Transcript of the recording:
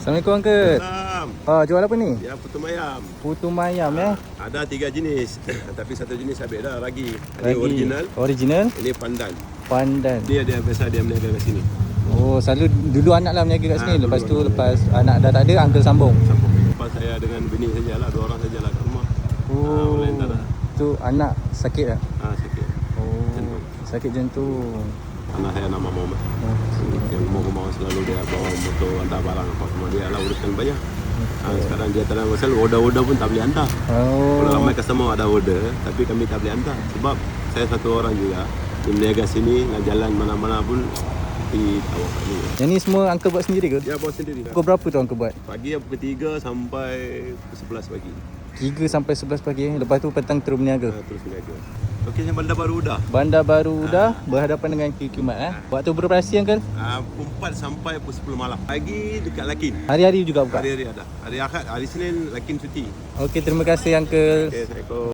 Assalamualaikum Uncle. Salam. Jual apa ni? Ya, putu mayam. Putu mayam Ada 3 jenis. Tapi satu jenis habis dah lagi. Ini Lagi. original. Original. Ini pandan. Pandan. Dia biasa dia berniaga kat sini. Oh, selalu dulu anak lah berniaga kat sini. Lepas tu dulu lepas anak dah tak ada, Uncle sambung. Sambung. Lepas saya dengan bini sajalah, 2 orang sajalah kat rumah. Oh. Lain tak ada. Tu anak sakit tak? Sakit. Oh. Jantung. Sakit jantung. Anak saya nama Muhammad. Oh. Yang mau selalu dia bawa motor hantar barang apa semua dia lah uruskan bayar. Sekarang dia tak ada masalah, order pun tak boleh hantar. Kalau ramai customer ada order, tapi kami tak boleh hantar. Sebab saya satu orang juga, dia berniaga sini, nak jalan mana-mana pun di awak ni. Yang ni semua Uncle buat sendiri ke? Dia bawa sendiri. Pukul berapa tu Uncle buat? Pagi pukul 3 sampai pukul 11 pagi. 3 sampai 11 pagi. Lepas tu petang terus berniaga. Terus berniaga. Lokasi Bandar Baru Udah. Bandar Baru Udah berhadapan dengan Kikimat. Waktu beroperasi Uncle? Pukul 4 sampai pukul 10 malam. Pagi dekat Lakin. Hari-hari juga buka? Hari-hari ada. Hari Ahad, hari Senin Lakin cuti. Okey, terima kasih Uncle. Okey, Assalamualaikum.